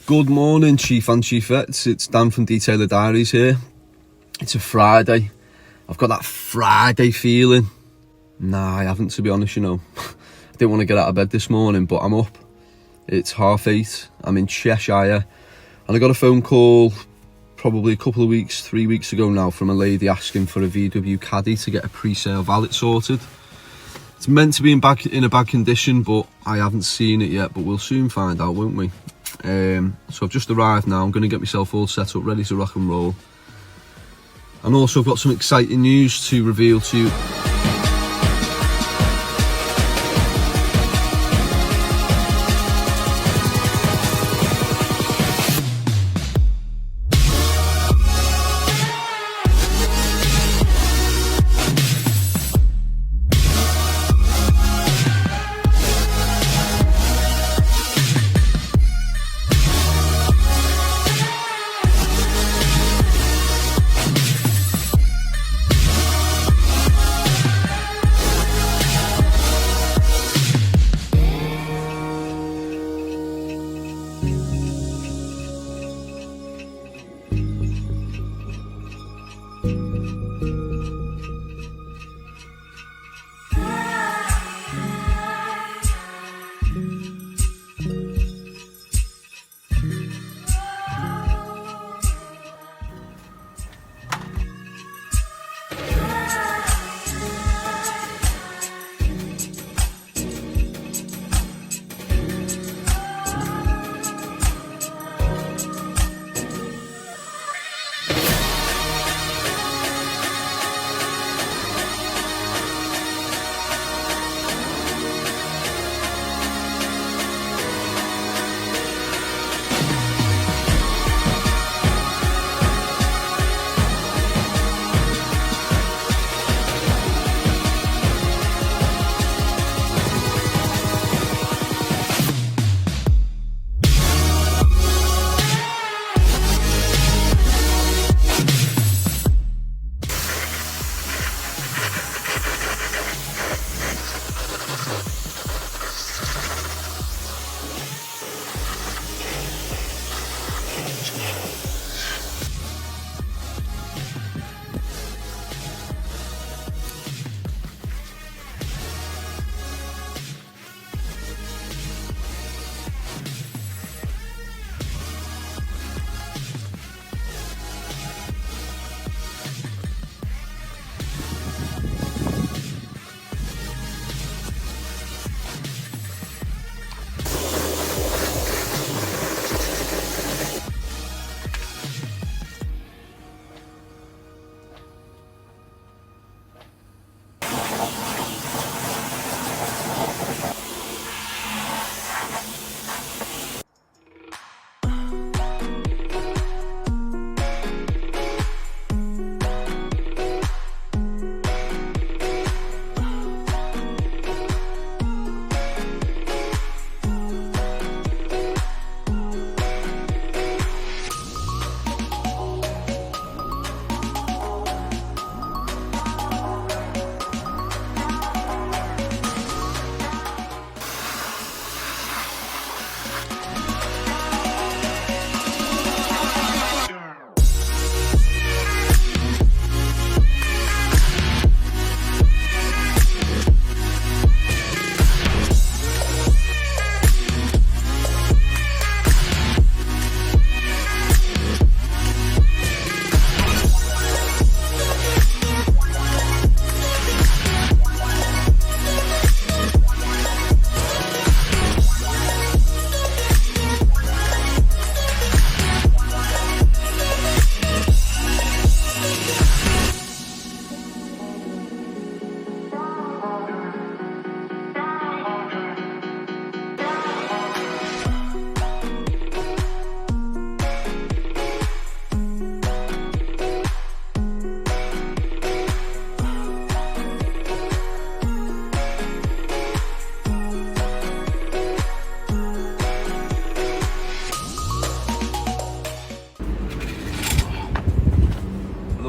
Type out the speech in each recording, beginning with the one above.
Good morning, Chief and Chiefettes. It's Dan from Diaries here. It's a Friday. I've got that Friday feeling. Nah, I haven't, to be honest, I didn't want to get out of bed this morning, but I'm up. It's 8:30. I'm in Cheshire. And I got a phone call probably a couple of weeks, 3 weeks ago now, from a lady asking for a VW Caddy to get a pre-sale valet sorted. It's meant to be in a bad condition, but I haven't seen it yet, but we'll soon find out, won't we? So I've just arrived now. I'm going to get myself all set up, ready to rock and roll. And also I've got some exciting news to reveal to you.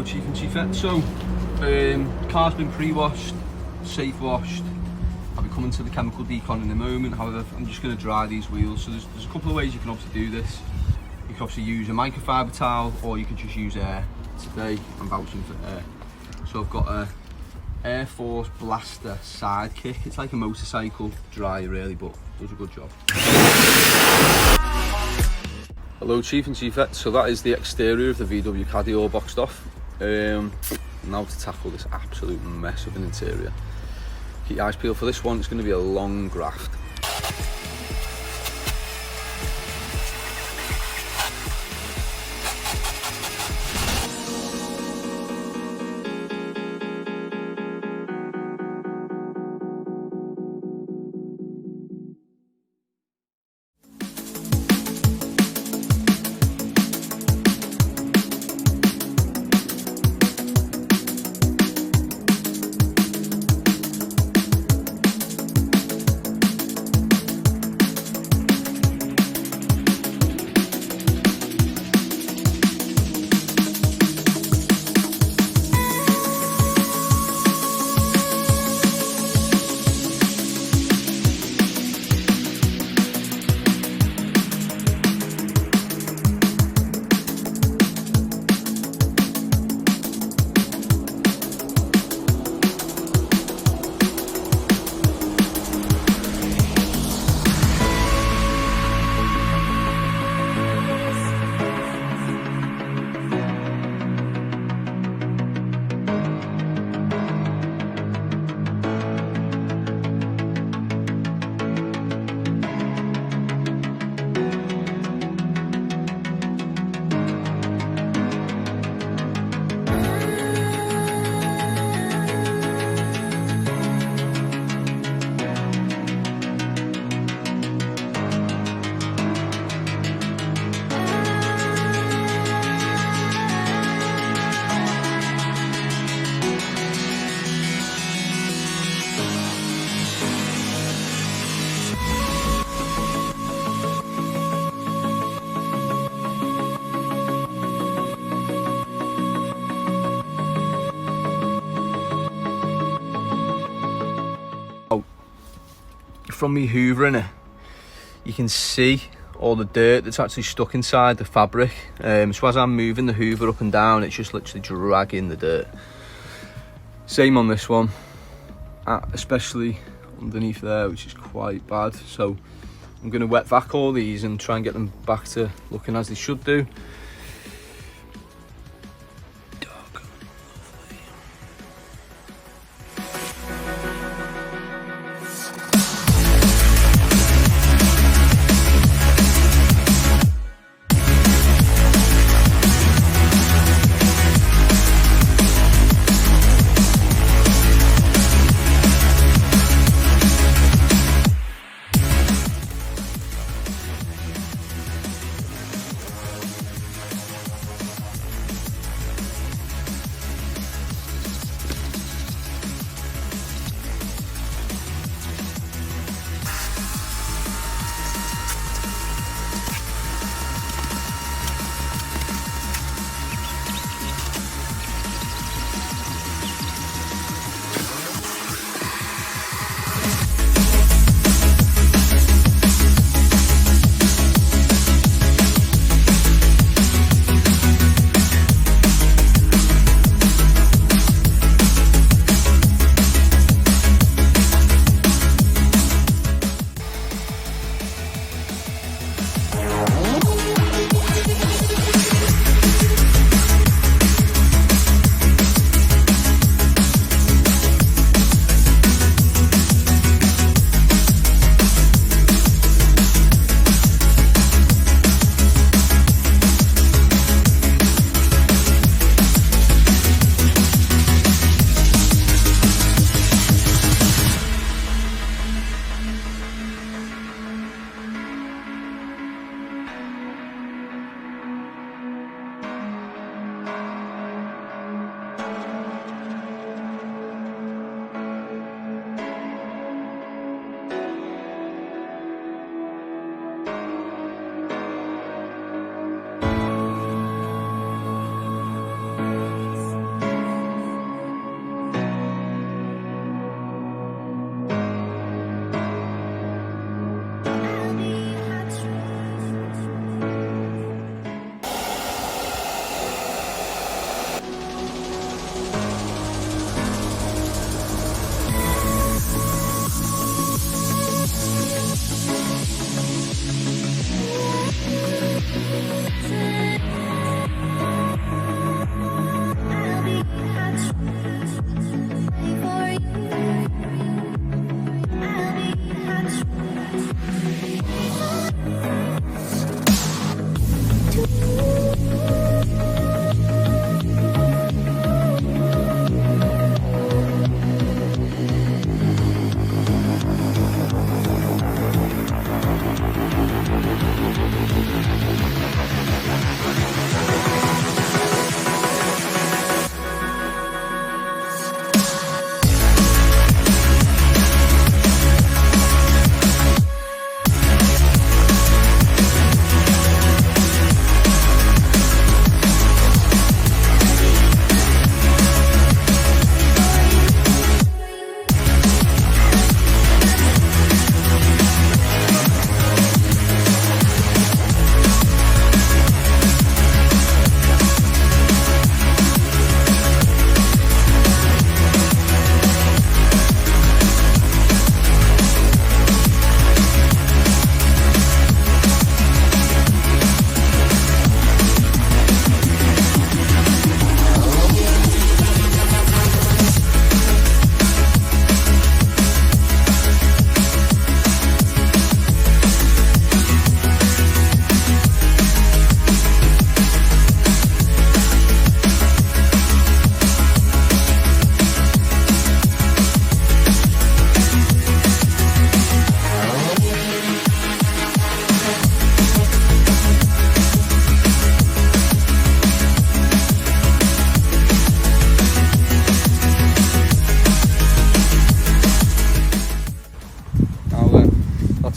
Chief and Chiefette. So, car's been pre-washed, safe washed, I'll be coming to the chemical decon in a moment. However, I'm just going to dry these wheels. So there's a couple of ways you can obviously do this. You can obviously use a microfiber towel, or you could just use air. Today I'm vouching for air. So I've got a Air Force Blaster Sidekick. It's like a motorcycle dryer really, but does a good job. Hello Chief and Chiefette. So that is the exterior of the VW Caddy all boxed off. Now to tackle this absolute mess of an interior. Keep your eyes peeled for this one. It's going to be a long graft. From me hoovering it, you can see all the dirt that's actually stuck inside the fabric. So as I'm moving the hoover up and down, it's just literally dragging the dirt. Same on this one, especially underneath there, which is quite bad. So I'm going to wet vac all these and try and get them back to looking as they should do.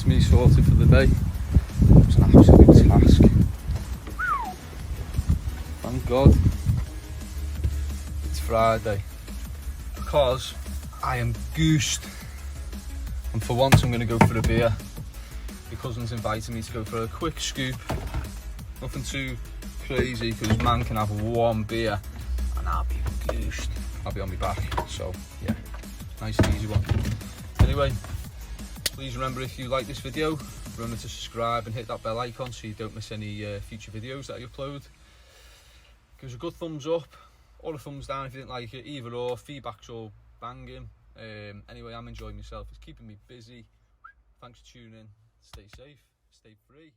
that's me sorted for the day. It was an absolute task. Thank God it's Friday, because I am goosed, and for once I'm going to go for a beer. My cousin's invited me to go for a quick scoop, nothing too crazy, because man can have one beer and I'll be goosed. I'll be on my back, so yeah, nice and easy one. Anyway, please remember, if you like this video, remember to subscribe and hit that bell icon so you don't miss any future videos that I upload. Give us a good thumbs up or a thumbs down if you didn't like it, either or. Feedback's all banging. Anyway, I'm enjoying myself, it's keeping me busy. Thanks for tuning in, stay safe, stay free.